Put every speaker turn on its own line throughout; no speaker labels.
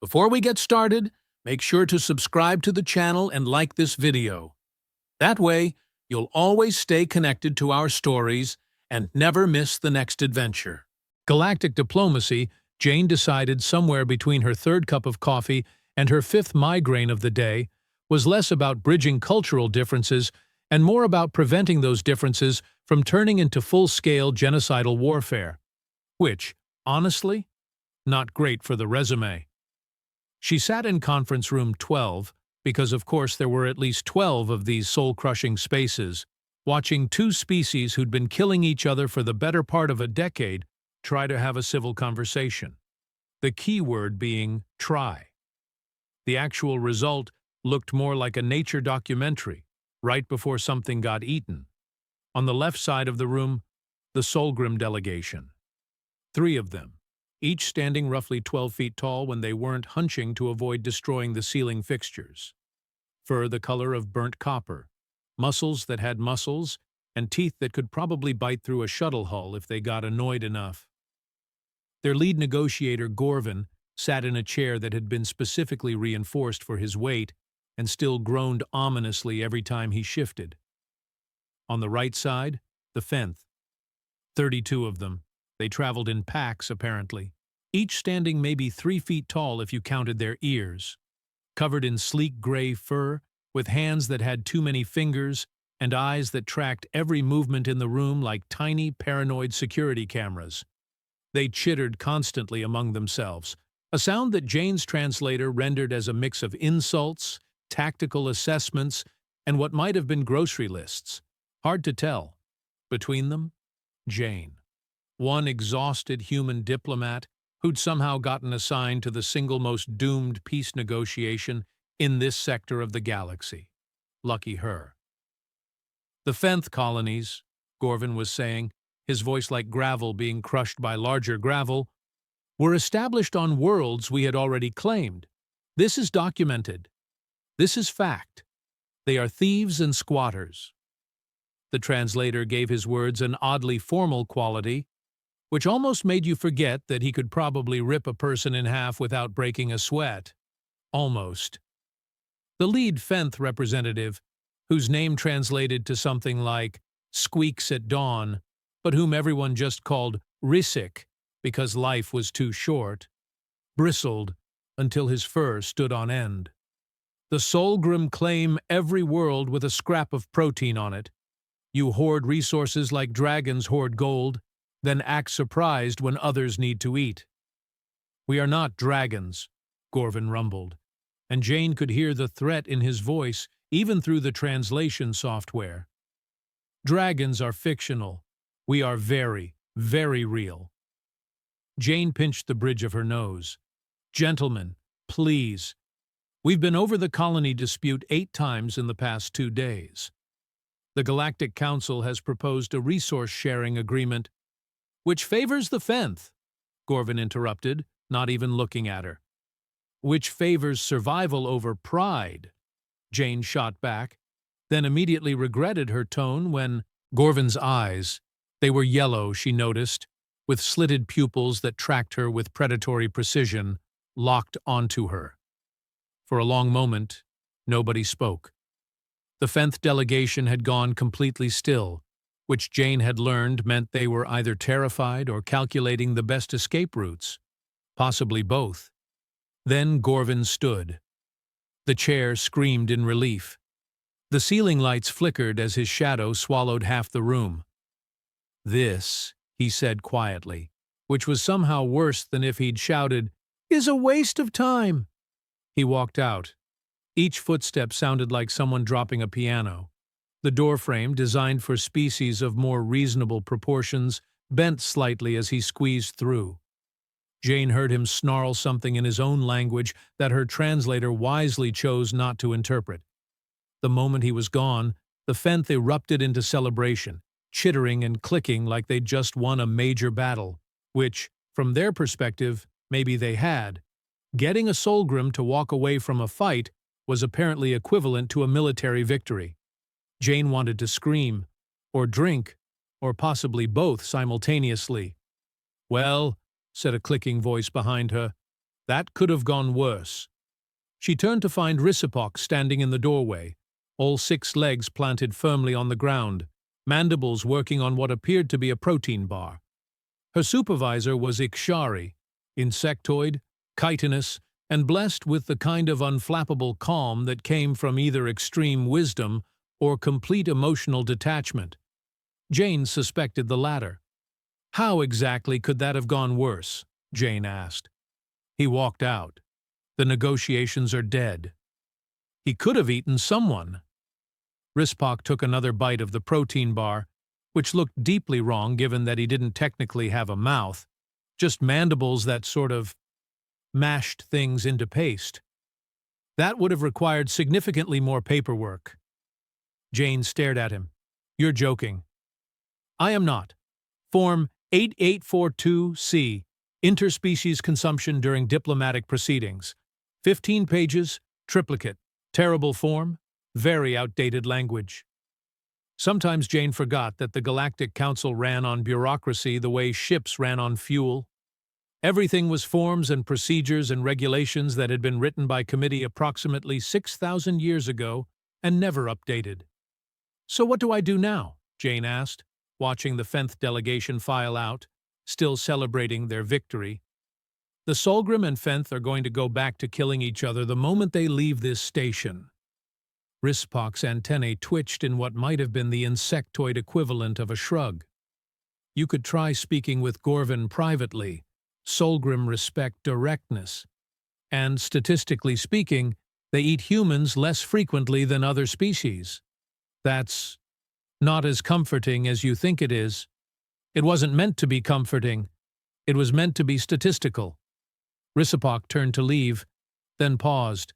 Before we get started, make sure to subscribe to the channel and like this video. That way, you'll always stay connected to our stories and never miss the next adventure. Galactic diplomacy, Jane decided somewhere between her third cup of coffee and her fifth migraine of the day, was less about bridging cultural differences and more about preventing those differences from turning into full-scale genocidal warfare. Which, honestly, not great for the resume. She sat in conference room 12, because of course there were at least 12 of these soul-crushing spaces, watching two species who'd been killing each other for the better part of a decade try to have a civil conversation. The key word being try. The actual result looked more like a nature documentary, right before something got eaten. On the left side of the room, the Solgrim delegation. 3 of them, each standing roughly 12 feet tall when they weren't hunching to avoid destroying the ceiling fixtures. Fur the color of burnt copper, muscles that had muscles, and teeth that could probably bite through a shuttle hull if they got annoyed enough. Their lead negotiator, Gorvin, sat in a chair that had been specifically reinforced for his weight and still groaned ominously every time he shifted. On the right side, the Fenth. 32 of them. They traveled in packs, apparently, each standing maybe 3 feet tall if you counted their ears. Covered in sleek gray fur, with hands that had too many fingers, and eyes that tracked every movement in the room like tiny, paranoid security cameras. They chittered constantly among themselves, a sound that Jane's translator rendered as a mix of insults, tactical assessments, and what might have been grocery lists. Hard to tell. Between them, Jane. One exhausted human diplomat who'd somehow gotten assigned to the single most doomed peace negotiation in this sector of the galaxy. Lucky her. The Fenth colonies, Gorvin was saying, his voice like gravel being crushed by larger gravel, were established on worlds we had already claimed. This is documented. This is fact. They are thieves and squatters. The translator gave his words an oddly formal quality, which almost made you forget that he could probably rip a person in half without breaking a sweat. Almost. The lead Fenth representative, whose name translated to something like squeaks at dawn, but whom everyone just called Risic because life was too short, bristled until his fur stood on end. The Solgrim claim every world with a scrap of protein on it. You hoard resources like dragons hoard gold, then act surprised when others need to eat. We are not dragons, Gorvin rumbled, and Jane could hear the threat in his voice even through the translation software. Dragons are fictional. We are very, very real. Jane pinched the bridge of her nose. Gentlemen, please. We've been over the colony dispute 8 times in the past 2 days. The Galactic Council has proposed a resource-sharing agreement, which favors the Fenth, Gorvin interrupted, not even looking at her. Which favors survival over pride, Jane shot back, then immediately regretted her tone when Gorvin's eyes, they were yellow, she noticed, with slitted pupils that tracked her with predatory precision, locked onto her. For a long moment, nobody spoke. The Fenth delegation had gone completely still, which Jane had learned meant they were either terrified or calculating the best escape routes, possibly both. Then Gorvin stood. The chair screamed in relief. The ceiling lights flickered as his shadow swallowed half the room. This, he said quietly, which was somehow worse than if he'd shouted, is a waste of time. He walked out. Each footstep sounded like someone dropping a piano. The doorframe, designed for species of more reasonable proportions, bent slightly as he squeezed through. Jane heard him snarl something in his own language that her translator wisely chose not to interpret. The moment he was gone, the Fenth erupted into celebration, chittering and clicking like they'd just won a major battle, which, from their perspective, maybe they had. Getting a Solgrim to walk away from a fight was apparently equivalent to a military victory. Jane wanted to scream, or drink, or possibly both simultaneously. "Well," said a clicking voice behind her, That could have gone worse. She turned to find Risipok standing in the doorway, all 6 legs planted firmly on the ground, mandibles working on what appeared to be a protein bar. Her supervisor was Ikshari, insectoid, chitinous, and blessed with the kind of unflappable calm that came from either extreme wisdom or complete emotional detachment. Jane suspected the latter. How exactly could that have gone worse? Jane asked. He walked out. The negotiations are dead. He could have eaten someone. Rispak took another bite of the protein bar, which looked deeply wrong given that he didn't technically have a mouth, just mandibles that sort of mashed things into paste. That would have required significantly more paperwork. Jane stared at him. You're joking. I am not. Form 8842C, interspecies consumption during diplomatic proceedings. 15 pages, triplicate, terrible form, very outdated language. Sometimes Jane forgot that the Galactic Council ran on bureaucracy the way ships ran on fuel. Everything was forms and procedures and regulations that had been written by committee approximately 6,000 years ago and never updated. So what do I do now? Jane asked, watching the 10th delegation file out, still celebrating their victory. The Solgrim and Fenth are going to go back to killing each other the moment they leave this station. Rispak's antennae twitched in what might have been the insectoid equivalent of a shrug. You could try speaking with Gorvin privately. Solgrim respect directness. And, statistically speaking, they eat humans less frequently than other species. That's not as comforting as you think it is. It wasn't meant to be comforting. It was meant to be statistical. Risipok turned to leave, then paused.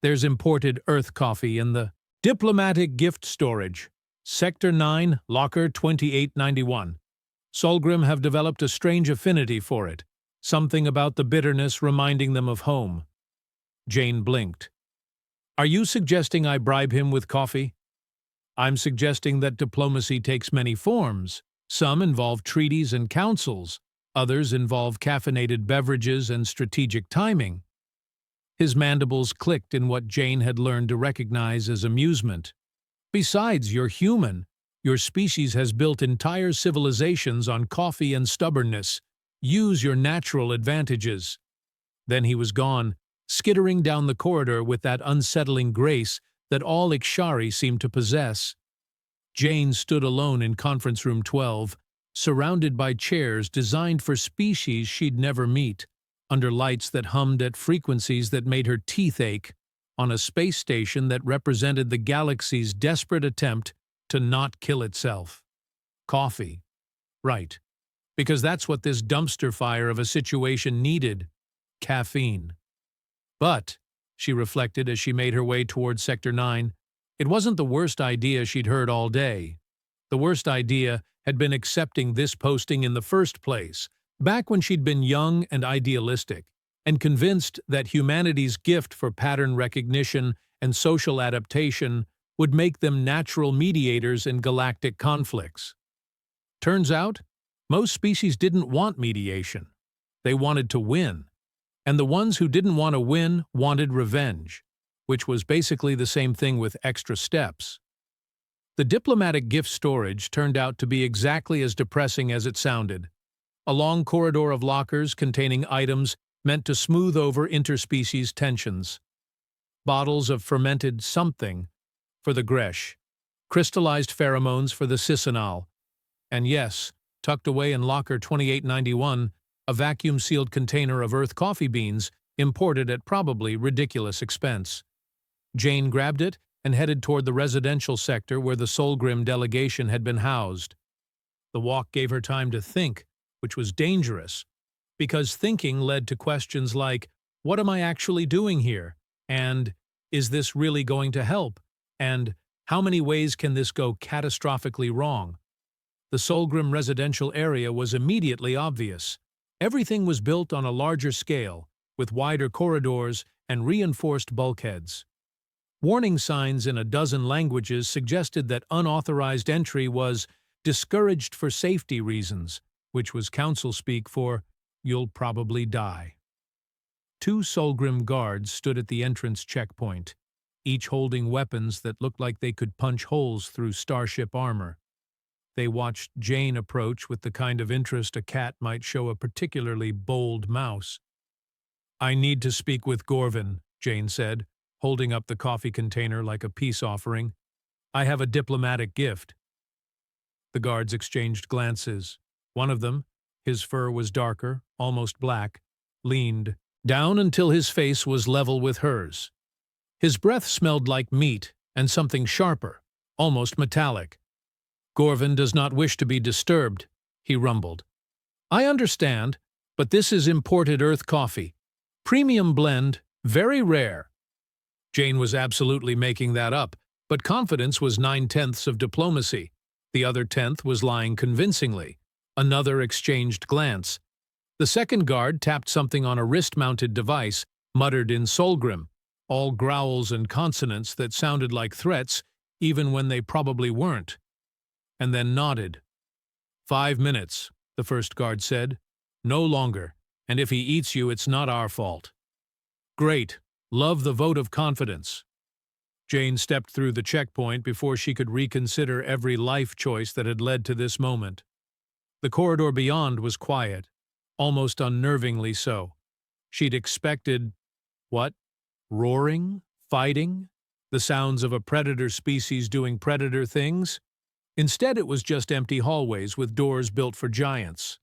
There's imported Earth coffee in the diplomatic gift storage. Sector 9, Locker 2891. Solgrim have developed a strange affinity for it, something about the bitterness reminding them of home. Jane blinked. Are you suggesting I bribe him with coffee? I'm suggesting that diplomacy takes many forms. Some involve treaties and councils. Others involve caffeinated beverages and strategic timing. His mandibles clicked in what Jane had learned to recognize as amusement. Besides, you're human. Your species has built entire civilizations on coffee and stubbornness. Use your natural advantages. Then he was gone, skittering down the corridor with that unsettling grace that all Ikshari seemed to possess. Jane stood alone in conference room 12, surrounded by chairs designed for species she'd never meet, under lights that hummed at frequencies that made her teeth ache, on a space station that represented the galaxy's desperate attempt to not kill itself. Coffee. Right. Because that's what this dumpster fire of a situation needed. Caffeine. But, she reflected as she made her way toward Sector 9, it wasn't the worst idea she'd heard all day. The worst idea had been accepting this posting in the first place, back when she'd been young and idealistic, and convinced that humanity's gift for pattern recognition and social adaptation would make them natural mediators in galactic conflicts. Turns out, most species didn't want mediation. They wanted to win. And the ones who didn't want to win wanted revenge, which was basically the same thing with extra steps. The diplomatic gift storage turned out to be exactly as depressing as it sounded. A long corridor of lockers containing items meant to smooth over interspecies tensions. Bottles of fermented something for the Gresh, crystallized pheromones for the Cicinal, and yes, tucked away in locker 2891, a vacuum-sealed container of Earth coffee beans imported at probably ridiculous expense. Jane grabbed it and headed toward the residential sector where the Solgrim delegation had been housed. The walk gave her time to think, which was dangerous, because thinking led to questions like, what am I actually doing here? And, is this really going to help? And, how many ways can this go catastrophically wrong? The Solgrim residential area was immediately obvious. Everything was built on a larger scale, with wider corridors and reinforced bulkheads. Warning signs in a dozen languages suggested that unauthorized entry was discouraged for safety reasons, which was council speak for, "You'll probably die." 2 Solgrim guards stood at the entrance checkpoint, each holding weapons that looked like they could punch holes through starship armor. They watched Jane approach with the kind of interest a cat might show a particularly bold mouse. "I need to speak with Gorvin," Jane said, holding up the coffee container like a peace offering. "I have a diplomatic gift." The guards exchanged glances. One of them, his fur was darker, almost black, leaned down until his face was level with hers. His breath smelled like meat and something sharper, almost metallic. "Gorvin does not wish to be disturbed," he rumbled. "I understand, but this is imported Earth coffee. Premium blend, very rare." Jane was absolutely making that up, but confidence was 9/10 of diplomacy. The other 10th was lying convincingly. Another exchanged glance. The second guard tapped something on a wrist-mounted device, muttered in Solgrim, all growls and consonants that sounded like threats, even when they probably weren't, and then nodded. "5 minutes, the first guard said. "No longer, and if he eats you, it's not our fault." "Great. Love the vote of confidence." Jane stepped through the checkpoint before she could reconsider every life choice that had led to this moment. The corridor beyond was quiet, almost unnervingly so. She'd expected, what? Roaring? Fighting? The sounds of a predator species doing predator things? Instead, it was just empty hallways with doors built for giants.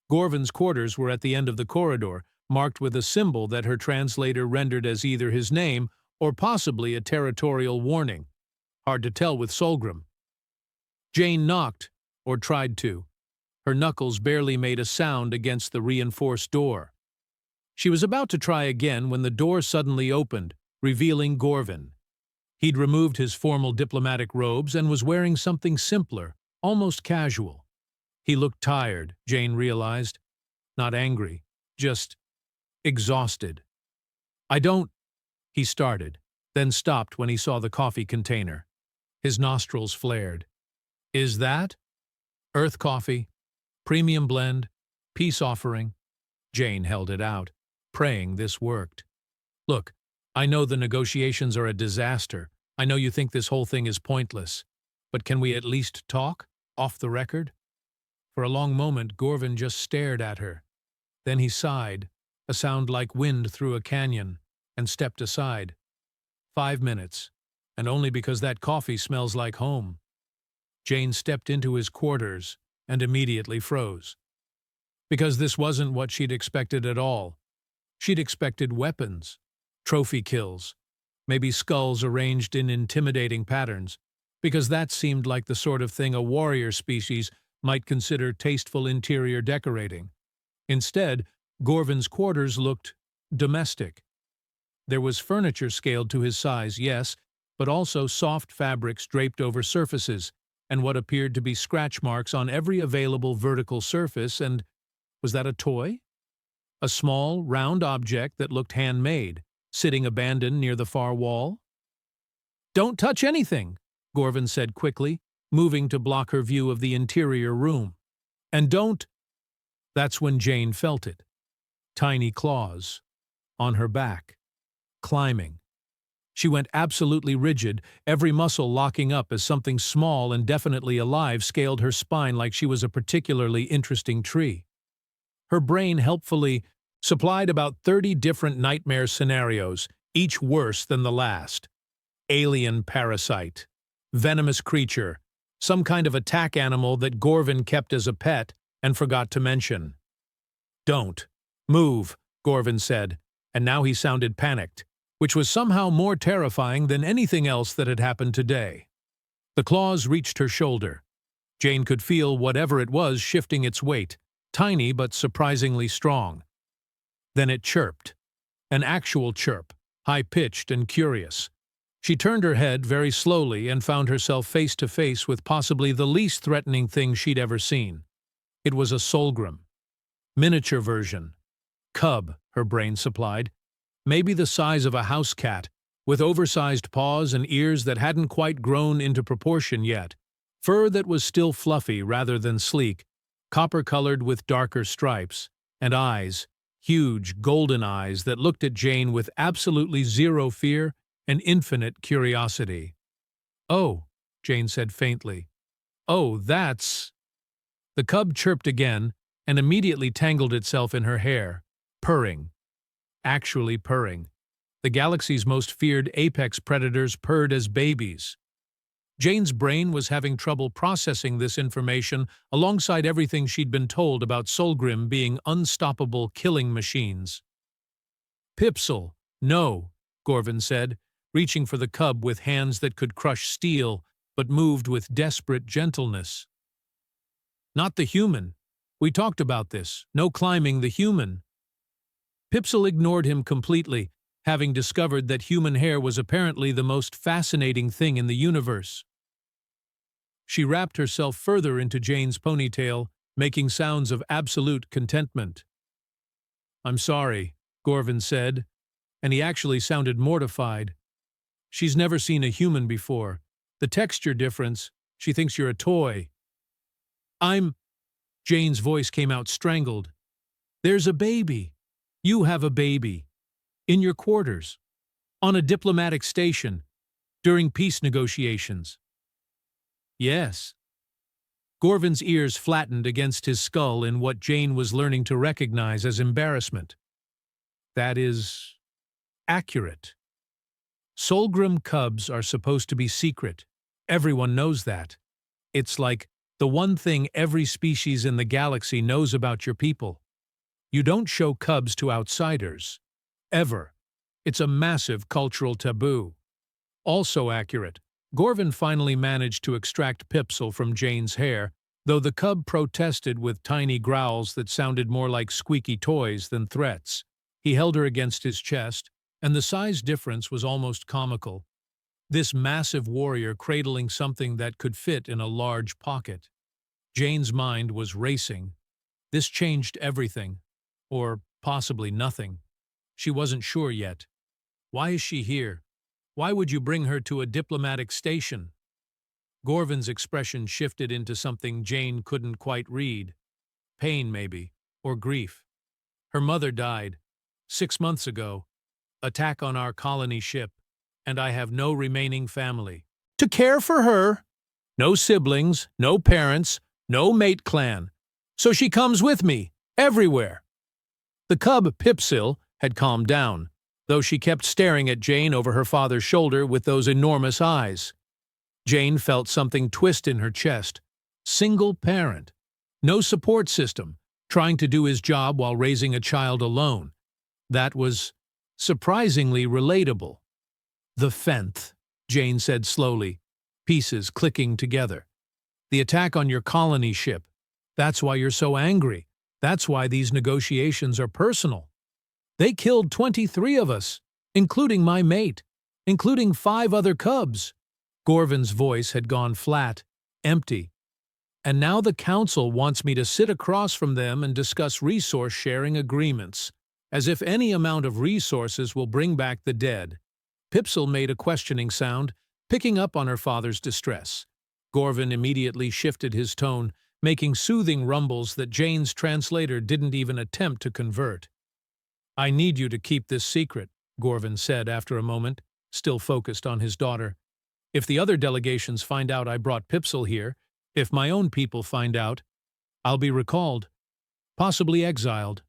Gorvin's quarters were at the end of the corridor, marked with a symbol that her translator rendered as either his name or possibly a territorial warning. Hard to tell with Solgrim. Jane knocked, or tried to. Her knuckles barely made a sound against the reinforced door. She was about to try again when the door suddenly opened, revealing Gorvin. He'd removed his formal diplomatic robes and was wearing something simpler, almost casual. He looked tired, Jane realized. Not angry, just exhausted. "I don't—" he started, then stopped when he saw the coffee container. His nostrils flared. "Is that?" "Earth coffee. Premium blend. Peace offering." Jane held it out, praying this worked. "Look, I know the negotiations are a disaster. I know you think this whole thing is pointless. But can we at least talk, off the record?" For a long moment, Gorvin just stared at her. Then he sighed, a sound like wind through a canyon, and stepped aside. 5 minutes, and only because that coffee smells like home. Jane stepped into his quarters and immediately froze. Because this wasn't what she'd expected at all. She'd expected weapons, trophy kills, maybe skulls arranged in intimidating patterns, because that seemed like the sort of thing a warrior species might consider tasteful interior decorating. Instead, Gorvin's quarters looked domestic. There was furniture scaled to his size, yes, but also soft fabrics draped over surfaces, and what appeared to be scratch marks on every available vertical surface, and was that a toy? A small, round object that looked handmade, sitting abandoned near the far wall? "Don't touch anything," Gorvin said quickly, moving to block her view of the interior room. "And don't—" That's when Jane felt it. Tiny claws. On her back. Climbing. She went absolutely rigid, every muscle locking up as something small and definitely alive scaled her spine like she was a particularly interesting tree. Her brain helpfully supplied about 30 different nightmare scenarios, each worse than the last. Alien parasite. Venomous creature. Some kind of attack animal that Gorvin kept as a pet and forgot to mention. "Don't move," Gorvin said, and now he sounded panicked, which was somehow more terrifying than anything else that had happened today. The claws reached her shoulder. Jane could feel whatever it was shifting its weight, tiny but surprisingly strong. Then it chirped. An actual chirp, high-pitched and curious. She turned her head very slowly and found herself face to face with possibly the least threatening thing she'd ever seen. It was a Solgrim. Miniature version. Cub, her brain supplied. Maybe the size of a house cat, with oversized paws and ears that hadn't quite grown into proportion yet, fur that was still fluffy rather than sleek, copper-colored with darker stripes, and eyes, huge, golden eyes that looked at Jane with absolutely zero fear and infinite curiosity. "Oh," Jane said faintly. "Oh, that's—" The cub chirped again and immediately tangled itself in her hair, purring. Actually purring. The galaxy's most feared apex predators purred as babies. Jane's brain was having trouble processing this information alongside everything she'd been told about Solgrim being unstoppable killing machines. "Pipsel, no," Gorvin said, reaching for the cub with hands that could crush steel but moved with desperate gentleness. "Not the human. We talked about this. No climbing the human." Pipsel ignored him completely, having discovered that human hair was apparently the most fascinating thing in the universe. She wrapped herself further into Jane's ponytail, making sounds of absolute contentment. "I'm sorry," Gorvin said, and he actually sounded mortified. "She's never seen a human before. The texture difference, she thinks you're a toy." Jane's voice came out strangled. "There's a baby. You have a baby. In your quarters. On a diplomatic station. During peace negotiations." "Yes." Gorvin's ears flattened against his skull in what Jane was learning to recognize as embarrassment. "That is accurate. Solgrim cubs are supposed to be secret. Everyone knows that. It's like the one thing every species in the galaxy knows about your people. You don't show cubs to outsiders. Ever. It's a massive cultural taboo." Also accurate. Gorvin finally managed to extract Pipsel from Jane's hair, though the cub protested with tiny growls that sounded more like squeaky toys than threats. He held her against his chest, and the size difference was almost comical. This massive warrior cradling something that could fit in a large pocket. Jane's mind was racing. This changed everything. Or possibly nothing. She wasn't sure yet. Why is she here? Why would you bring her to a diplomatic station? Gorvin's expression shifted into something Jane couldn't quite read. Pain, maybe, or grief. Her mother died 6 months ago. Attack on our colony ship, and I have no remaining family to care for her. No siblings, no parents, no mate clan. So she comes with me, everywhere. The cub, Pipsil, had calmed down, though she kept staring at Jane over her father's shoulder with those enormous eyes. Jane felt something twist in her chest. Single parent. No support system, trying to do his job while raising a child alone. That was surprisingly relatable. "The Fenth," Jane said slowly, pieces clicking together. "The attack on your colony ship. That's why you're so angry. That's why these negotiations are personal. They killed 23 of us, including my mate, including 5 other cubs." Gorvin's voice had gone flat, empty. "And now the council wants me to sit across from them and discuss resource-sharing agreements, as if any amount of resources will bring back the dead." Pipsel made a questioning sound, picking up on her father's distress. Gorvin immediately shifted his tone, making soothing rumbles that Jane's translator didn't even attempt to convert. "I need you to keep this secret," Gorvin said after a moment, still focused on his daughter. "If the other delegations find out I brought Pipsel here, if my own people find out, I'll be recalled, possibly exiled.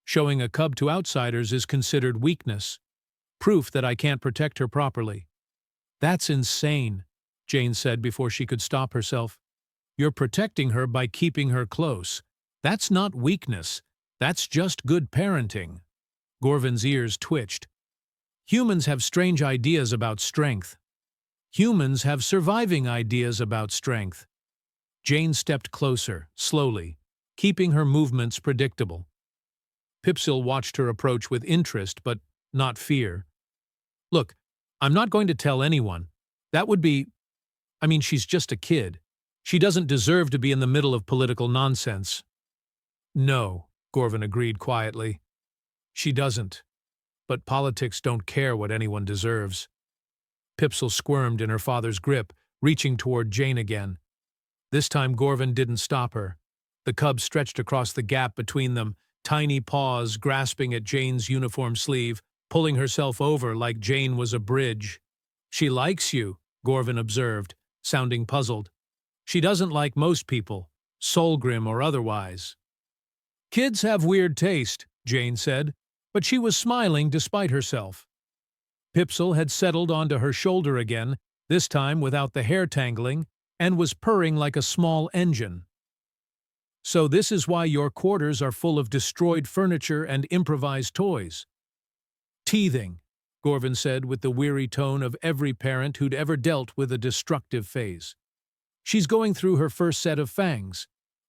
Showing a cub to outsiders is considered weakness, proof that I can't protect her properly." "That's insane," Jane said before she could stop herself. "You're protecting her by keeping her close. That's not weakness. That's just good parenting." Gorvin's ears twitched. "Humans have strange ideas about strength. Humans have surviving ideas about strength." Jane stepped closer, slowly, keeping her movements predictable. Pipsil watched her approach with interest, but not fear. "Look, I'm not going to tell anyone. That would be— she's just a kid. She doesn't deserve to be in the middle of political nonsense." "No," Gorvin agreed quietly. "She doesn't. But politics don't care what anyone deserves." Pipsel squirmed in her father's grip, reaching toward Jane again. This time Gorvin didn't stop her. The cub stretched across the gap between them, tiny paws grasping at Jane's uniform sleeve, pulling herself over like Jane was a bridge. "She likes you," Gorvin observed, sounding puzzled. "She doesn't like most people, Solgrim or otherwise." "Kids have weird taste," Jane said, but she was smiling despite herself. Pipsel had settled onto her shoulder again, this time without the hair tangling, and was purring like a small engine. "So this is why your quarters are full of destroyed furniture and improvised toys." "Teething," Gorvin said with the weary tone of every parent who'd ever dealt with a destructive phase. "She's going through her first set of fangs.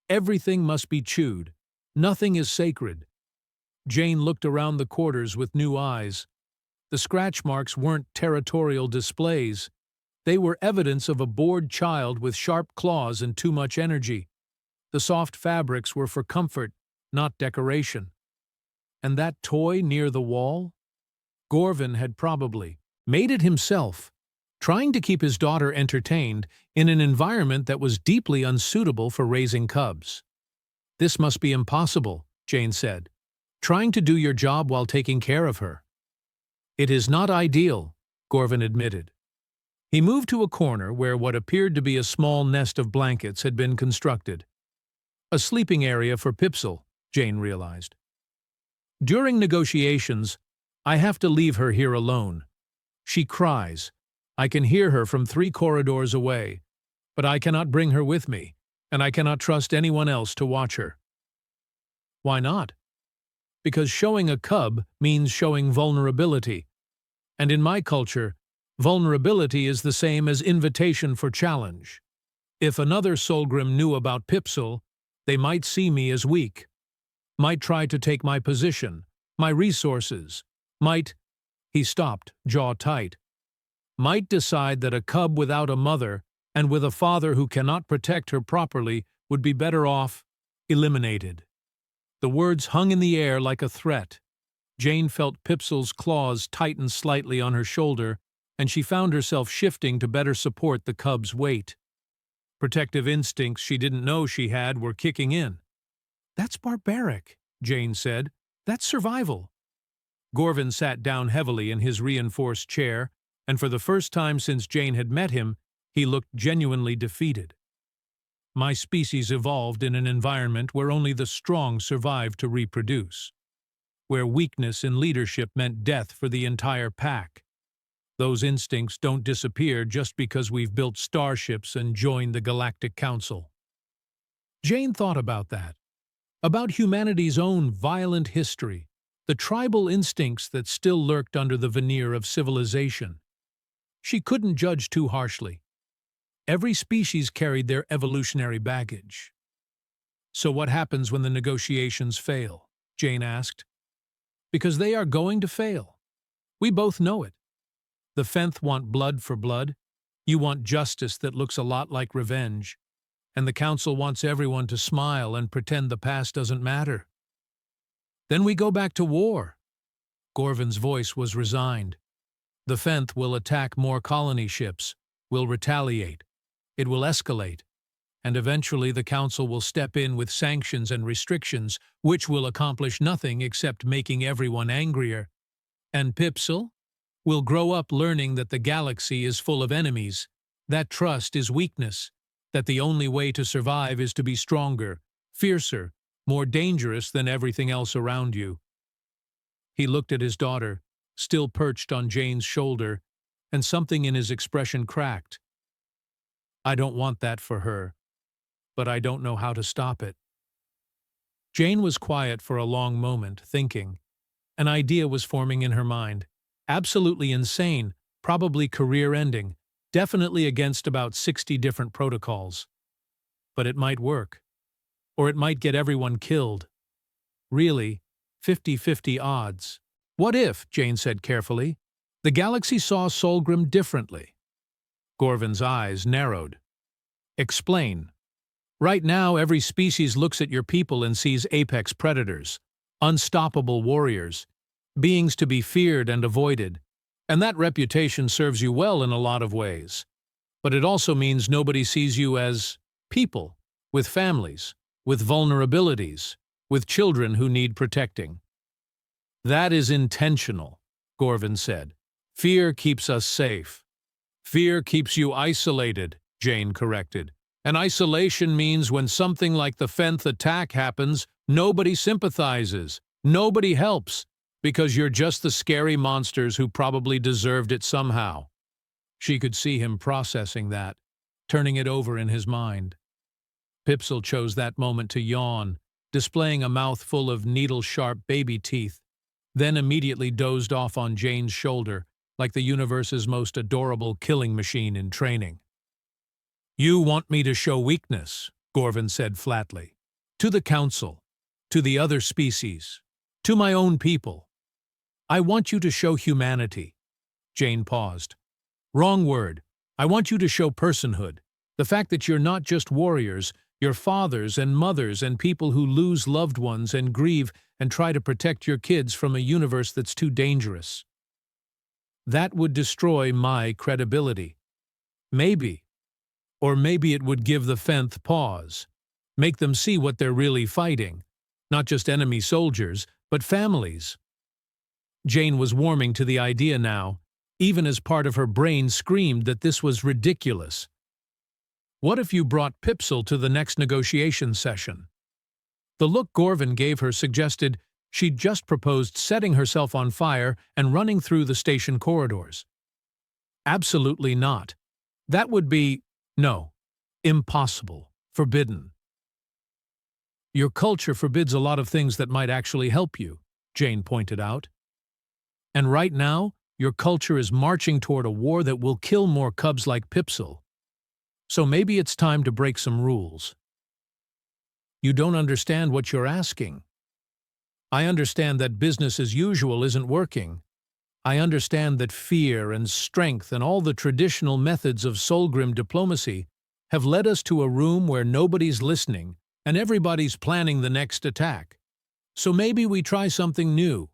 Everything must be chewed. Nothing is sacred." Jane looked around the quarters with new eyes. The scratch marks weren't territorial displays. They were evidence of a bored child with sharp claws and too much energy. The soft fabrics were for comfort, not decoration. And that toy near the wall? Gorvin had probably made it himself, trying to keep his daughter entertained in an environment that was deeply unsuitable for raising cubs. "This must be impossible," Jane said, "trying to do your job while taking care of her." "It is not ideal," Gorvin admitted. He moved to a corner where what appeared to be a small nest of blankets had been constructed. A sleeping area for Pipsel, Jane realized. "During negotiations, I have to leave her here alone. She cries. I can hear her from 3 corridors away, but I cannot bring her with me, and I cannot trust anyone else to watch her." "Why not?" "Because showing a cub means showing vulnerability. And in my culture, vulnerability is the same as invitation for challenge. If another Solgrim knew about Pipsel, they might see me as weak, might try to take my position, my resources, might—" he stopped, jaw tight, "might decide that a cub without a mother and with a father who cannot protect her properly would be better off eliminated." The words hung in the air like a threat. Jane felt Pipsel's claws tighten slightly on her shoulder, and she found herself shifting to better support the cub's weight. Protective instincts she didn't know she had were kicking in. "That's barbaric," Jane said. "That's survival." Gorvin sat down heavily in his reinforced chair, and for the first time since Jane had met him, he looked genuinely defeated. "My species evolved in an environment where only the strong survived to reproduce, where weakness in leadership meant death for the entire pack. Those instincts don't disappear just because we've built starships and joined the Galactic Council." Jane thought about that, about humanity's own violent history, the tribal instincts that still lurked under the veneer of civilization. She couldn't judge too harshly. Every species carried their evolutionary baggage. "So what happens when the negotiations fail?" Jane asked. "Because they are going to fail. We both know it. The Fenth want blood for blood. You want justice that looks a lot like revenge. And the Council wants everyone to smile and pretend the past doesn't matter. Then we go back to war." Gorvin's voice was resigned. "The Fenth will attack more colony ships, will retaliate. It will escalate. And eventually the Council will step in with sanctions and restrictions, which will accomplish nothing except making everyone angrier. And Pipsel will grow up learning that the galaxy is full of enemies, that trust is weakness, that the only way to survive is to be stronger, fiercer, more dangerous than everything else around you." He looked at his daughter, still perched on Jane's shoulder, and something in his expression cracked. "I don't want that for her, but I don't know how to stop it." Jane was quiet for a long moment, thinking. An idea was forming in her mind. Absolutely insane, probably career-ending, definitely against about 60 different protocols. But it might work. Or it might get everyone killed. Really, 50-50 odds. "What if," Jane said carefully, "the galaxy saw Solgrim differently?" Gorvin's eyes narrowed. "Explain." "Right now, every species looks at your people and sees apex predators, unstoppable warriors, beings to be feared and avoided. And that reputation serves you well in a lot of ways. But it also means nobody sees you as people, with families, with vulnerabilities, with children who need protecting. That is intentional, Gorvin said. Fear keeps us safe. Fear keeps you isolated, Jane corrected. And isolation means when something like the Fenth attack happens, nobody sympathizes, nobody helps, because you're just the scary monsters who probably deserved it somehow. She could see him processing that, turning it over in his mind. Pipsel chose that moment to yawn, displaying a mouth full of needle-sharp baby teeth, then immediately dozed off on Jane's shoulder, like the universe's most adorable killing machine in training. You want me to show weakness, Gorvin said flatly. To the Council, to the other species, to my own people. I want you to show humanity. Jane paused. Wrong word. I want you to show personhood. The fact that you're not just warriors, you're fathers and mothers and people who lose loved ones and grieve and try to protect your kids from a universe that's too dangerous. That would destroy my credibility. Maybe. Or maybe it would give the Fenth pause. Make them see what they're really fighting. Not just enemy soldiers, but families. Jane was warming to the idea now, even as part of her brain screamed that this was ridiculous. What if you brought Pipsel to the next negotiation session? The look Gorvin gave her suggested she'd just proposed setting herself on fire and running through the station corridors. Absolutely not. That would be, no, impossible, forbidden. Your culture forbids a lot of things that might actually help you, Jane pointed out. And right now, your culture is marching toward a war that will kill more cubs like Pipsel. So maybe it's time to break some rules. You don't understand what you're asking. I understand that business as usual isn't working. I understand that fear and strength and all the traditional methods of Solgrim diplomacy have led us to a room where nobody's listening and everybody's planning the next attack. So maybe we try something new.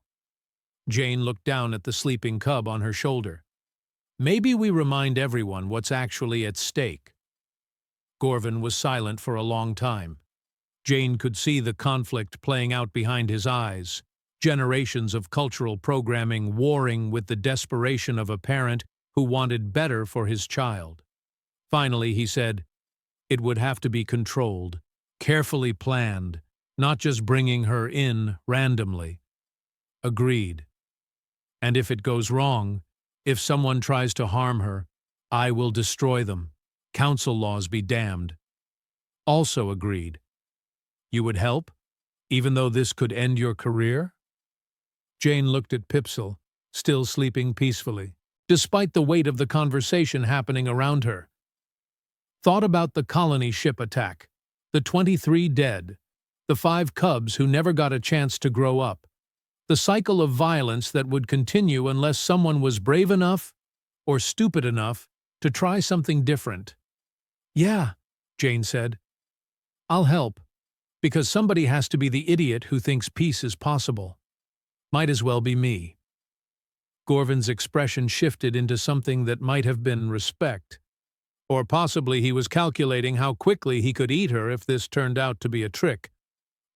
Jane looked down at the sleeping cub on her shoulder. Maybe we remind everyone what's actually at stake. Gorvin was silent for a long time. Jane could see the conflict playing out behind his eyes, generations of cultural programming warring with the desperation of a parent who wanted better for his child. Finally, he said, it would have to be controlled, carefully planned, not just bringing her in randomly. Agreed. And if it goes wrong, if someone tries to harm her, I will destroy them. Council laws be damned. Also agreed. You would help, even though this could end your career? Jane looked at Pipsel, still sleeping peacefully, despite the weight of the conversation happening around her. Thought about the colony ship attack, the 23 dead, the 5 cubs who never got a chance to grow up, the cycle of violence that would continue unless someone was brave enough or stupid enough to try something different. Yeah, Jane said. I'll help, because somebody has to be the idiot who thinks peace is possible. Might as well be me. Gorvin's expression shifted into something that might have been respect. Or possibly he was calculating how quickly he could eat her if this turned out to be a trick.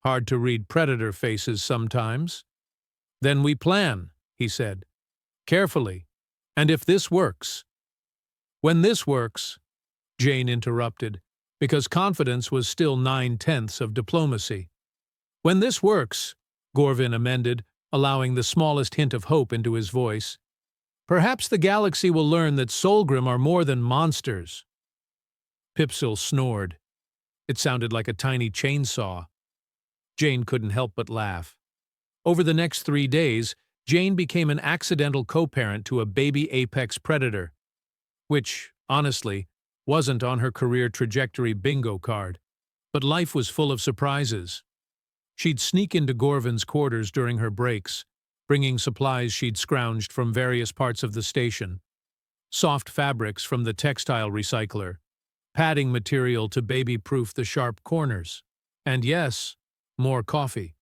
Hard to read predator faces sometimes. Then we plan, he said. Carefully. And if this works. When this works, Jane interrupted, because confidence was still 9/10 of diplomacy. When this works, Gorvin amended, allowing the smallest hint of hope into his voice. Perhaps the galaxy will learn that Solgrim are more than monsters. Pipsel snored. It sounded like a tiny chainsaw. Jane couldn't help but laugh. Over the next 3 days, Jane became an accidental co-parent to a baby apex predator, which, honestly, wasn't on her career trajectory bingo card. But life was full of surprises. She'd sneak into Gorvin's quarters during her breaks, bringing supplies she'd scrounged from various parts of the station. Soft fabrics from the textile recycler, padding material to baby-proof the sharp corners. And yes, more coffee.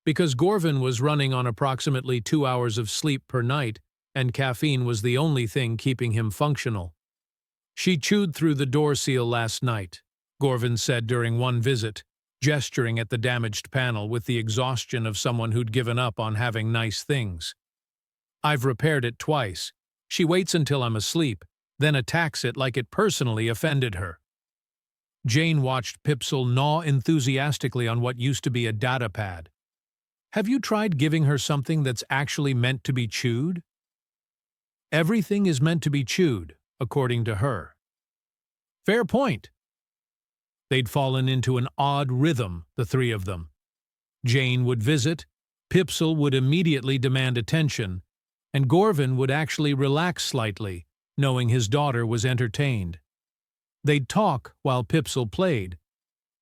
Because Gorvin was running on approximately 2 hours of sleep per night, and caffeine was the only thing keeping him functional. She chewed through the door seal last night, Gorvin said during one visit, gesturing at the damaged panel with the exhaustion of someone who'd given up on having nice things. "I've repaired it twice. She waits until I'm asleep, then attacks it like it personally offended her." Jane watched Pipsel gnaw enthusiastically on what used to be a data pad. "Have you tried giving her something that's actually meant to be chewed?" "Everything is meant to be chewed, according to her." "Fair point." They'd fallen into an odd rhythm, the three of them. Jane would visit, Pipsel would immediately demand attention, and Gorvin would actually relax slightly, knowing his daughter was entertained. They'd talk while Pipsel played,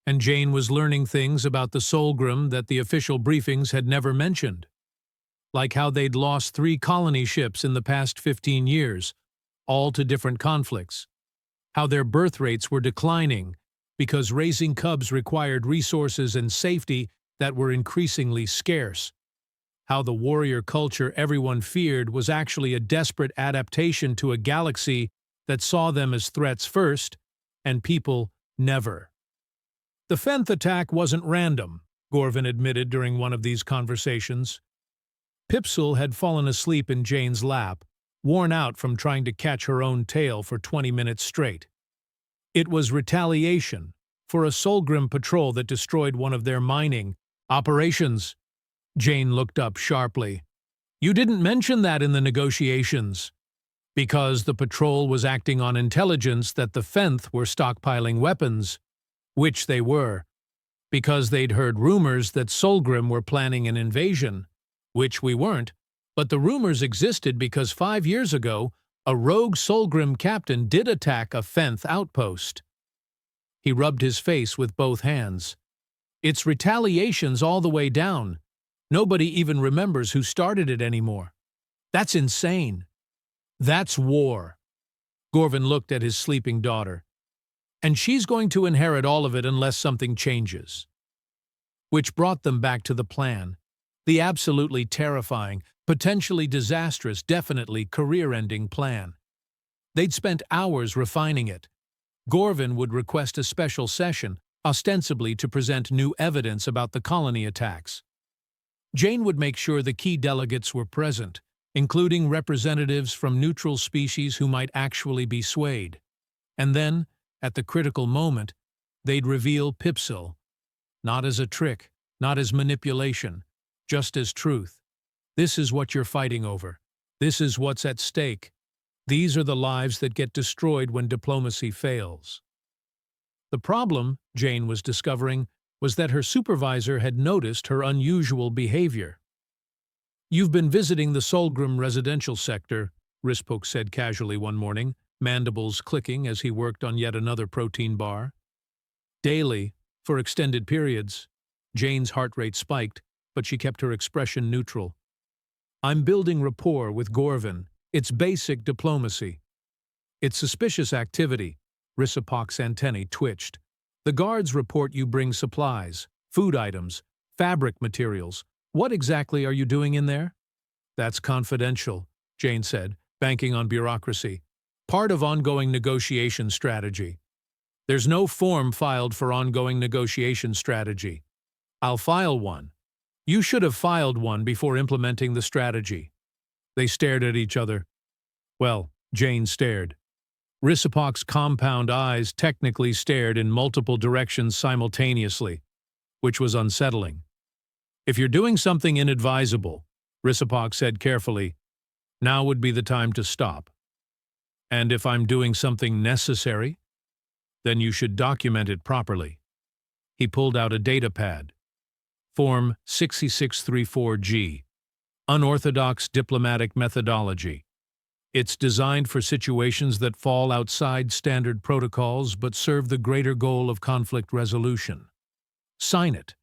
and Jane was learning things about the Solgrim that the official briefings had never mentioned, like how they'd lost 3 colony ships in the past 15 years, all to different conflicts, how their birth rates were declining because raising cubs required resources and safety that were increasingly scarce, how the warrior culture everyone feared was actually a desperate adaptation to a galaxy that saw them as threats first, and people never. "The Fenth attack wasn't random," Gorvin admitted during one of these conversations. Pipsel had fallen asleep in Jane's lap, worn out from trying to catch her own tail for 20 minutes straight. "It was retaliation for a Solgrim patrol that destroyed one of their mining operations." Jane looked up sharply. "You didn't mention that in the negotiations." "Because the patrol was acting on intelligence that the Fenth were stockpiling weapons," which they were. "Because they'd heard rumors that Solgrim were planning an invasion," which we weren't. "But the rumors existed because 5 years ago, a rogue Solgrim captain did attack a Fenth outpost." He rubbed his face with both hands. "It's retaliations all the way down. Nobody even remembers who started it anymore. That's insane. That's war." Gorvin looked at his sleeping daughter. "And she's going to inherit all of it unless something changes." Which brought them back to the plan. The absolutely terrifying, potentially disastrous, definitely career-ending plan. They'd spent hours refining it. Gorvin would request a special session, ostensibly to present new evidence about the colony attacks. Jane would make sure the key delegates were present, including representatives from neutral species who might actually be swayed. And then, at the critical moment, they'd reveal Pipsel, not as a trick, not as manipulation, just as truth. "This is what you're fighting over. This is what's at stake. These are the lives that get destroyed when diplomacy fails." The problem, Jane was discovering, was that her supervisor had noticed her unusual behavior. "You've been visiting the Solgrim residential sector," Rispok said casually one morning, mandibles clicking as he worked on yet another protein bar. "Daily, for extended periods." Jane's heart rate spiked, but she kept her expression neutral. "I'm building rapport with Gorvin. It's basic diplomacy." "It's suspicious activity." Risipok's antennae twitched. "The guards report you bring supplies, food items, fabric materials. What exactly are you doing in there?" "That's confidential," Jane said, banking on bureaucracy. "Part of ongoing negotiation strategy." "There's no form filed for ongoing negotiation strategy." "I'll file one." "You should have filed one before implementing the strategy." They stared at each other. Well, Jane stared. Risipok's compound eyes technically stared in multiple directions simultaneously, which was unsettling. "If you're doing something inadvisable," Risipok said carefully, "now would be the time to stop. And if I'm doing something necessary, then you should document it properly." He pulled out a data pad. Form 6634G. Unorthodox Diplomatic Methodology. It's designed for situations that fall outside standard protocols but serve the greater goal of conflict resolution. Sign it.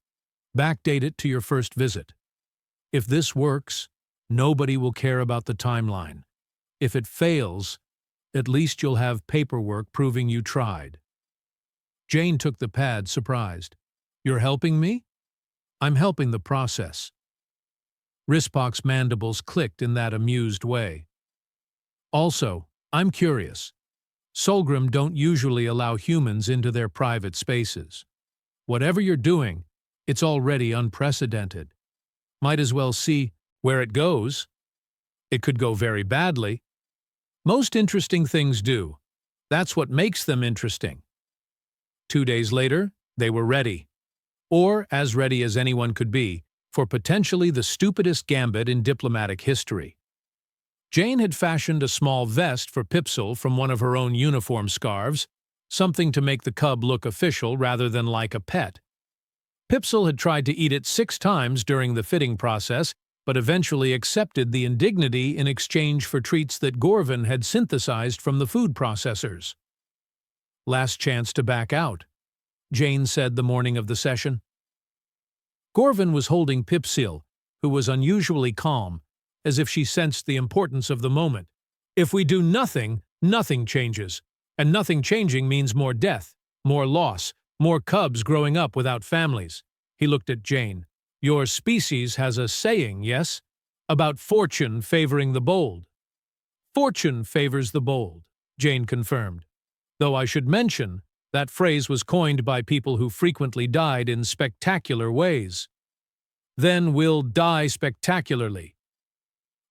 Backdate it to your first visit. If this works, nobody will care about the timeline. If it fails, at least you'll have paperwork proving you tried. Jane took the pad, surprised. "You're helping me?" "I'm helping the process." Rispok's mandibles clicked in that amused way. "Also, I'm curious. Solgrim don't usually allow humans into their private spaces." Whatever you're doing, it's already unprecedented. Might as well see where it goes. It could go very badly. Most interesting things do. That's what makes them interesting. 2 days later, they were ready. Or as ready as anyone could be, for potentially the stupidest gambit in diplomatic history. Jane had fashioned a small vest for Pipsil from one of her own uniform scarves, something to make the cub look official rather than like a pet. Pipsil had tried to eat it 6 times during the fitting process, but eventually accepted the indignity in exchange for treats that Gorvin had synthesized from the food processors. Last chance to back out, Jane said the morning of the session. Gorvin was holding Pipsil, who was unusually calm, as if she sensed the importance of the moment. If we do nothing, nothing changes, and nothing changing means more death, more loss, more cubs growing up without families. He looked at Jane. Your species has a saying, yes? About fortune favoring the bold. Fortune favors the bold, Jane confirmed. Though I should mention, that phrase was coined by people who frequently died in spectacular ways. Then we'll die spectacularly.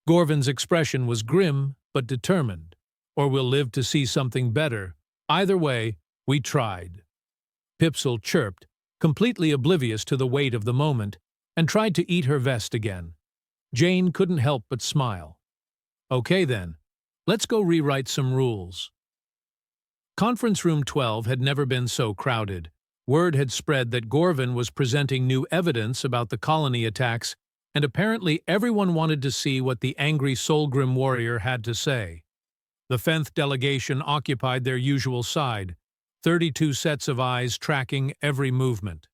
Gorvin's expression was grim but determined. Or we'll live to see something better. Either way, we tried. Pipsil chirped, completely oblivious to the weight of the moment, and tried to eat her vest again. Jane couldn't help but smile. Okay then, let's go rewrite some rules. Conference Room 12 had never been so crowded. Word had spread that Gorvin was presenting new evidence about the colony attacks, and apparently everyone wanted to see what the angry Solgrim warrior had to say. The 10th delegation occupied their usual side, 32 sets of eyes tracking every movement.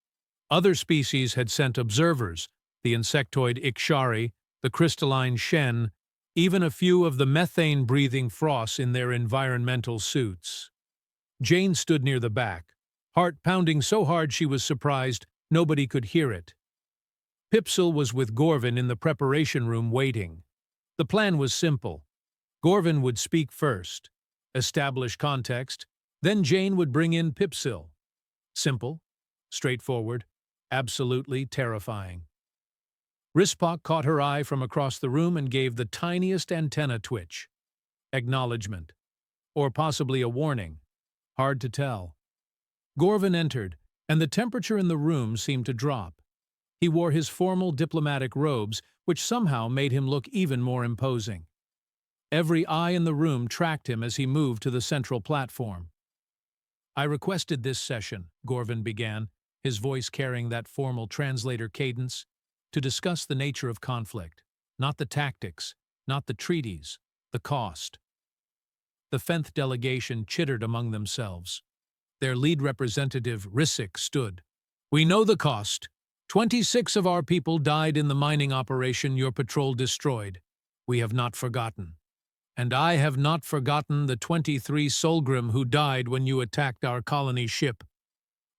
Other species had sent observers, the insectoid Ikshari, the crystalline Shen, even a few of the methane-breathing frosts in their environmental suits. Jane stood near the back, heart pounding so hard she was surprised nobody could hear it. Pipsil was with Gorvin in the preparation room waiting. The plan was simple. Gorvin would speak first, establish context, then Jane would bring in Pipsil. Simple, straightforward, absolutely terrifying. Rispok caught her eye from across the room and gave the tiniest antenna twitch. Acknowledgement. Or possibly a warning. Hard to tell. Gorvin entered, and the temperature in the room seemed to drop. He wore his formal diplomatic robes, which somehow made him look even more imposing. Every eye in the room tracked him as he moved to the central platform. I requested this session, Gorvin began, his voice carrying that formal translator cadence, to discuss the nature of conflict, not the tactics, not the treaties, the cost. The 10th delegation chittered among themselves. Their lead representative, Risik, stood. We know the cost. 26 of our people died in the mining operation your patrol destroyed. We have not forgotten. And I have not forgotten the 23 Solgrim who died when you attacked our colony ship.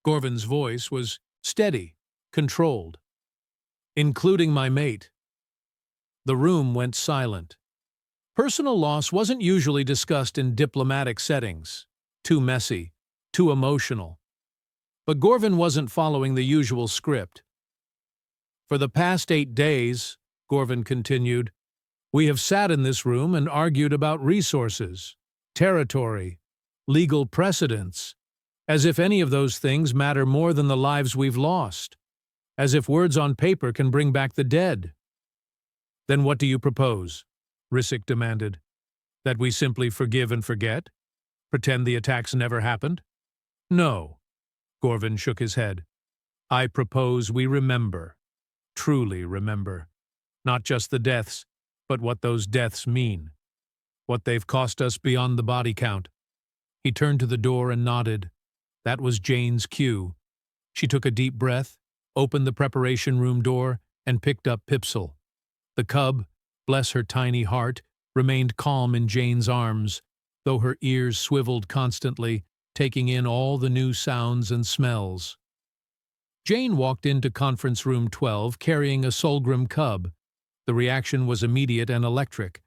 Gorvin's voice was steady, controlled. Including my mate. The room went silent. Personal loss wasn't usually discussed in diplomatic settings. Too messy, too emotional. But Gorvin wasn't following the usual script. For the past 8 days, Gorvin continued, we have sat in this room and argued about resources, territory, legal precedents, as if any of those things matter more than the lives we've lost, as if words on paper can bring back the dead. Then what do you propose? Risik demanded. That we simply forgive and forget? Pretend the attacks never happened? No. Gorvin shook his head. I propose we remember. Truly remember. Not just the deaths, but what those deaths mean. What they've cost us beyond the body count. He turned to the door and nodded. That was Jane's cue. She took a deep breath, opened the preparation room door, and picked up Pipsil. The cub, bless her tiny heart, remained calm in Jane's arms, though her ears swiveled constantly, taking in all the new sounds and smells. Jane walked into Conference Room 12 carrying a Solgrim cub. The reaction was immediate and electric.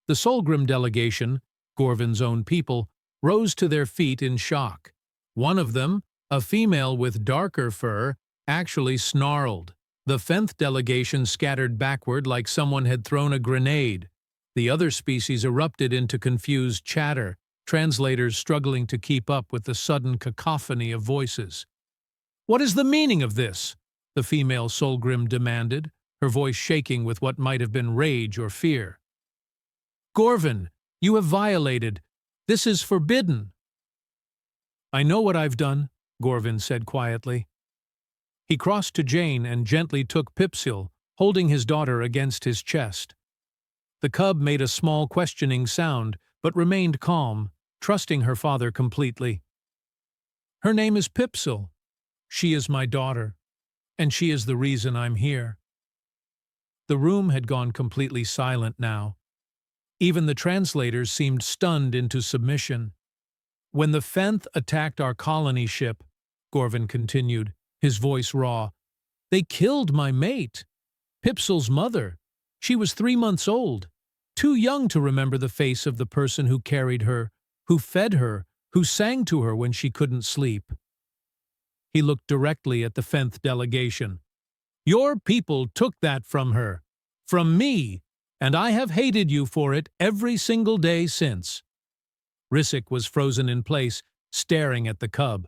The Solgrim delegation, Gorvin's own people, rose to their feet in shock. One of them, A female with darker fur actually snarled. The Fenth delegation scattered backward like someone had thrown a grenade. The other species erupted into confused chatter, translators struggling to keep up with the sudden cacophony of voices. "What is the meaning of this?" the female Solgrim demanded, her voice shaking with what might have been rage or fear. "Gorvin, you have violated. This is forbidden." "I know what I've done," Gorvin said quietly. He crossed to Jane and gently took Pipsil, holding his daughter against his chest. The cub made a small questioning sound, but remained calm, trusting her father completely. "Her name is Pipsil. She is my daughter, and she is the reason I'm here." The room had gone completely silent now. Even the translators seemed stunned into submission. "When the Fenth attacked our colony ship," Gorvin continued, his voice raw, "they killed my mate, Pipsil's mother. She was 3 months old, too young to remember the face of the person who carried her, who fed her, who sang to her when she couldn't sleep." He looked directly at the Fenth delegation. "Your people took that from her, from me, and I have hated you for it every single day since." Risic was frozen in place, staring at the cub.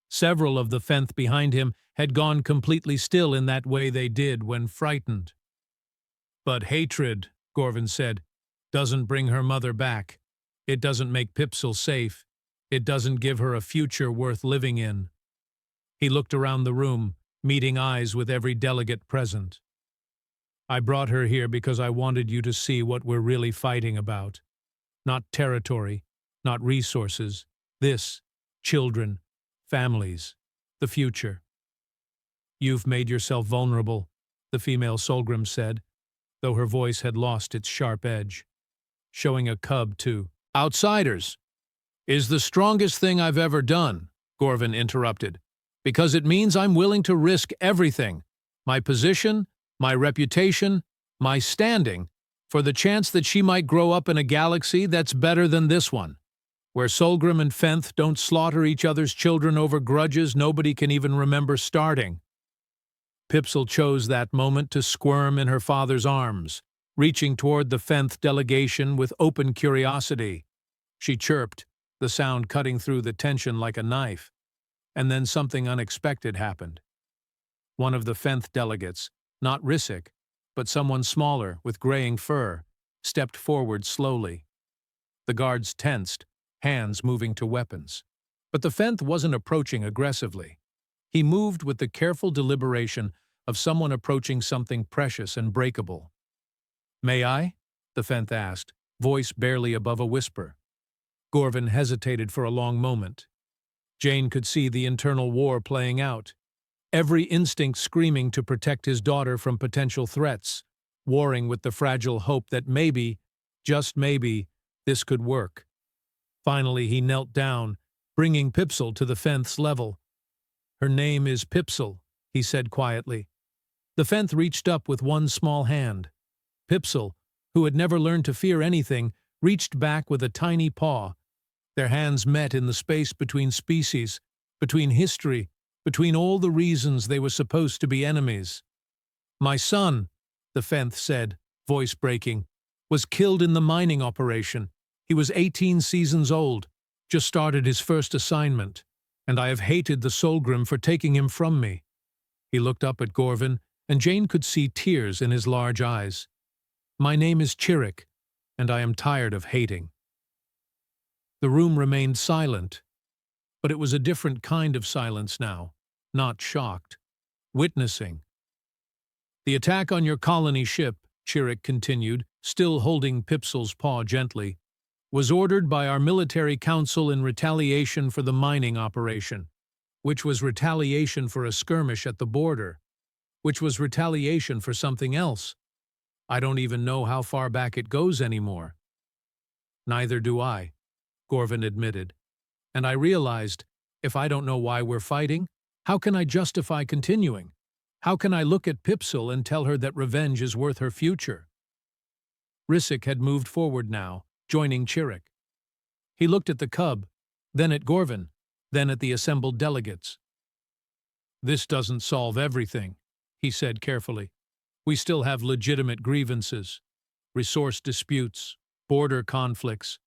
Several of the Fenth behind him had gone completely still in that way they did when frightened. "But hatred," Gorvin said, "doesn't bring her mother back. It doesn't make Pipsil safe. It doesn't give her a future worth living in." He looked around the room, meeting eyes with every delegate present. "I brought her here because I wanted you to see what we're really fighting about. Not territory, not resources. This, children, families, the future." "You've made yourself vulnerable," the female Solgrim said, though her voice had lost its sharp edge. "Showing a cub to outsiders is the strongest thing I've ever done," Gorvin interrupted, "because it means I'm willing to risk everything, my position, my reputation, my standing, for the chance that she might grow up in a galaxy that's better than this one, where Solgrim and Fenth don't slaughter each other's children over grudges nobody can even remember starting." Pipsil chose that moment to squirm in her father's arms, reaching toward the Fenth delegation with open curiosity. She chirped, the sound cutting through the tension like a knife. And then something unexpected happened. One of the Fenth delegates, not Risic, but someone smaller with graying fur, stepped forward slowly. The guards tensed, hands moving to weapons. But the Fenth wasn't approaching aggressively. He moved with the careful deliberation of someone approaching something precious and breakable. "May I?" the Fenth asked, voice barely above a whisper. Gorvin hesitated for a long moment. Jane could see the internal war playing out, every instinct screaming to protect his daughter from potential threats, warring with the fragile hope that maybe, just maybe, this could work. Finally, he knelt down, bringing Pipsil to the Fenth's level. "Her name is Pipsil," he said quietly. The Fenth reached up with one small hand. Pipsil, who had never learned to fear anything, reached back with a tiny paw. Their hands met in the space between species, between history, between all the reasons they were supposed to be enemies. "My son," the Fenth said, voice breaking, "was killed in the mining operation. He was 18 seasons old, just started his first assignment, and I have hated the Solgrim for taking him from me." He looked up at Gorvin, and Jane could see tears in his large eyes. "My name is Chirik, and I am tired of hating." The room remained silent, but it was a different kind of silence now, not shocked, witnessing. "The attack on your colony ship," Chirik continued, still holding Pipsil's paw gently, "was ordered by our military council in retaliation for the mining operation, which was retaliation for a skirmish at the border, which was retaliation for something else. I don't even know how far back it goes anymore." "Neither do I," Gorvin admitted. "And I realized, if I don't know why we're fighting, how can I justify continuing? How can I look at Pipsil and tell her that revenge is worth her future?" Risic had moved forward now, joining Chirik. He looked at the cub, then at Gorvin, then at the assembled delegates. This doesn't solve everything, he said carefully. We still have legitimate grievances, resource disputes, border conflicts,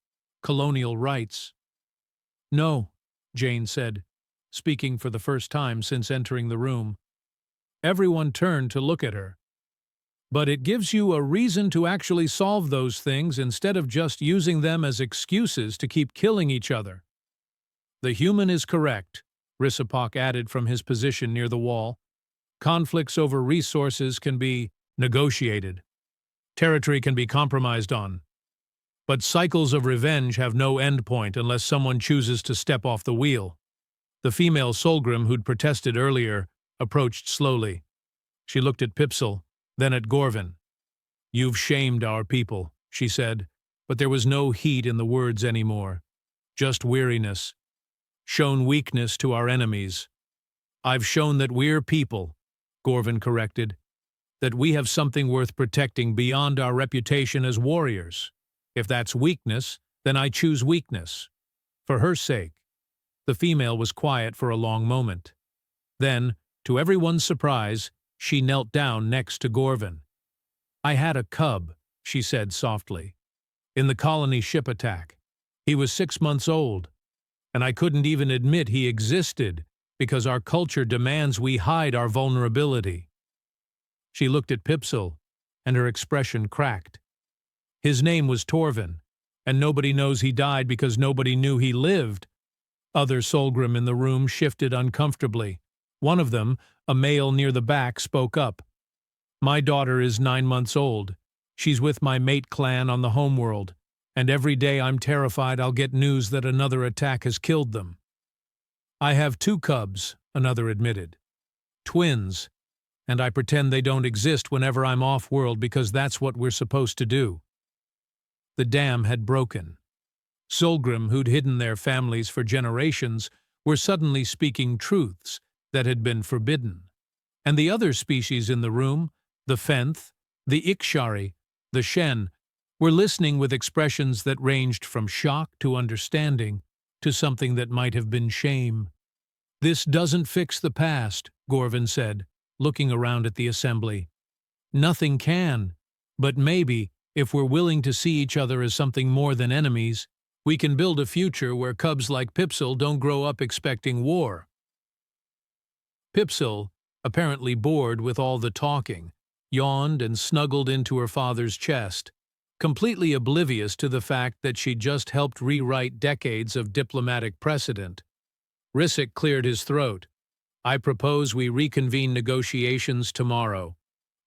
colonial rights. No, Jane said, speaking for the first time since entering the room. Everyone turned to look at her. But it gives you a reason to actually solve those things instead of just using them as excuses to keep killing each other. The human is correct, Rissapak added from his position near the wall. Conflicts over resources can be negotiated. Territory can be compromised on. But cycles of revenge have no endpoint unless someone chooses to step off the wheel. The female Solgrim who'd protested earlier approached slowly. She looked at Pipsil, then at Gorvin. You've shamed our people, she said, but there was no heat in the words anymore. Just weariness. Shown weakness to our enemies. I've shown that we're people, Gorvin corrected, that we have something worth protecting beyond our reputation as warriors. If that's weakness, then I choose weakness. For her sake. The female was quiet for a long moment. Then, to everyone's surprise, she knelt down next to Gorvin. I had a cub, she said softly. In the colony ship attack. He was 6 months old, and I couldn't even admit he existed because our culture demands we hide our vulnerability. She looked at Pipsil, and her expression cracked. His name was Torvin, and nobody knows he died because nobody knew he lived. Other Solgrim in the room shifted uncomfortably. One of them, a male near the back, spoke up. My daughter is 9 months old. She's with my mate clan on the homeworld, and every day I'm terrified I'll get news that another attack has killed them. I have 2 cubs, another admitted. Twins, and I pretend they don't exist whenever I'm off-world because that's what we're supposed to do. The dam had broken. Solgrim, who'd hidden their families for generations, were suddenly speaking truths that had been forbidden. And the other species in the room, the Fenth, the Ikshari, the Shen, were listening with expressions that ranged from shock to understanding to something that might have been shame. This doesn't fix the past, Gorvin said, looking around at the assembly. Nothing can, but maybe, if we're willing to see each other as something more than enemies, we can build a future where cubs like Pipsil don't grow up expecting war. Pipsil, apparently bored with all the talking, yawned and snuggled into her father's chest, completely oblivious to the fact that she'd just helped rewrite decades of diplomatic precedent. Rissapak cleared his throat. I propose we reconvene negotiations tomorrow,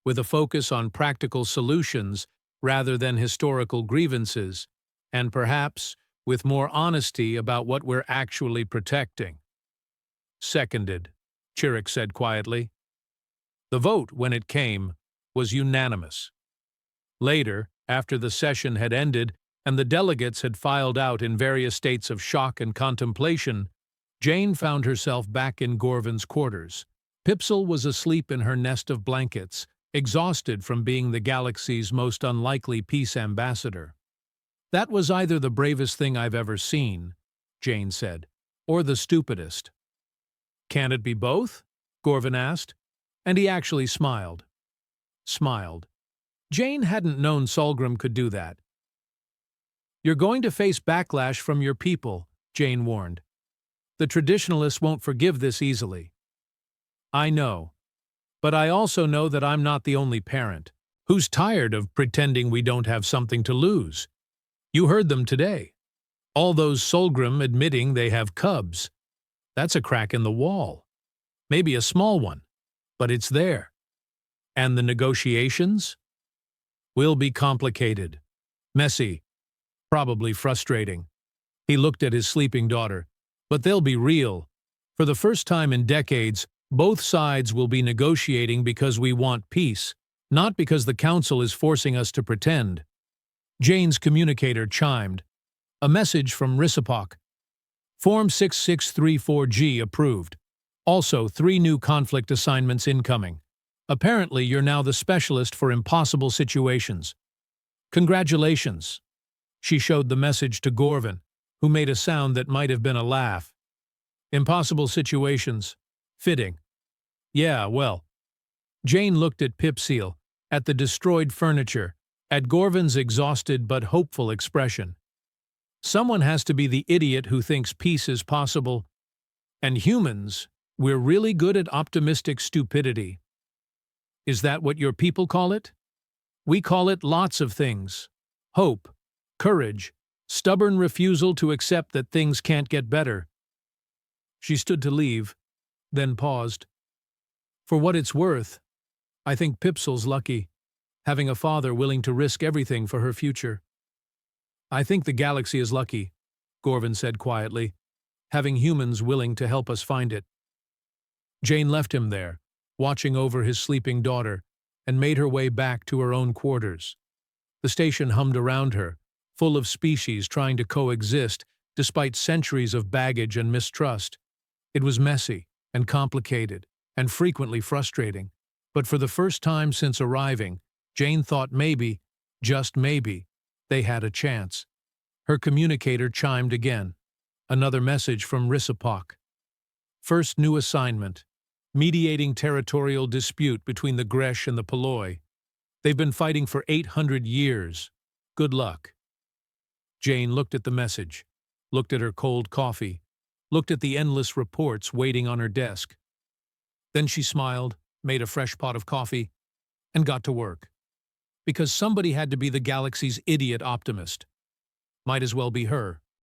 with a focus on practical solutions rather than historical grievances, and perhaps with more honesty about what we're actually protecting. Seconded, Chirrut said quietly. The vote, when it came, was unanimous. Later, after the session had ended and the delegates had filed out in various states of shock and contemplation, Jane found herself back in Gorvin's quarters. Pipsil was asleep in her nest of blankets, exhausted from being the galaxy's most unlikely peace ambassador. That was either the bravest thing I've ever seen, Jane said, or the stupidest. Can't it be both? Gorvin asked, and he actually smiled. Jane hadn't known Solgrim could do that. You're going to face backlash from your people, Jane warned. The traditionalists won't forgive this easily. I know. But I also know that I'm not the only parent who's tired of pretending we don't have something to lose. You heard them today. All those Solgrim admitting they have cubs. That's a crack in the wall. Maybe a small one, but it's there. And the negotiations? Will be complicated, messy, probably frustrating. He looked at his sleeping daughter. But they'll be real. For the first time in decades, both sides will be negotiating because we want peace, not because the Council is forcing us to pretend. Jane's communicator chimed. A message from Rissapak. Form 6634G approved. Also, 3 new conflict assignments incoming. Apparently, you're now the specialist for impossible situations. Congratulations. She showed the message to Gorvin, who made a sound that might have been a laugh. Impossible situations. Fitting. Yeah, well. Jane looked at Pipseel, at the destroyed furniture, at Gorvin's exhausted but hopeful expression. Someone has to be the idiot who thinks peace is possible. And humans, we're really good at optimistic stupidity. Is that what your people call it? We call it lots of things. Hope, courage, stubborn refusal to accept that things can't get better. She stood to leave, then paused. For what it's worth, I think Pipsel's lucky, having a father willing to risk everything for her future. I think the galaxy is lucky, Gorvin said quietly, having humans willing to help us find it. Jane left him there, watching over his sleeping daughter, and made her way back to her own quarters. The station hummed around her, full of species trying to coexist despite centuries of baggage and mistrust. It was messy and complicated and frequently frustrating, but for the first time since arriving, Jane thought maybe, just maybe, they had a chance. Her communicator chimed again. Another message from Risipok. First new assignment. Mediating territorial dispute between the Gresh and the Poloi. They've been fighting for 800 years. Good luck. Jane looked at the message, looked at her cold coffee, looked at the endless reports waiting on her desk. Then she smiled, made a fresh pot of coffee, and got to work. Because somebody had to be the galaxy's idiot optimist. Might as well be her.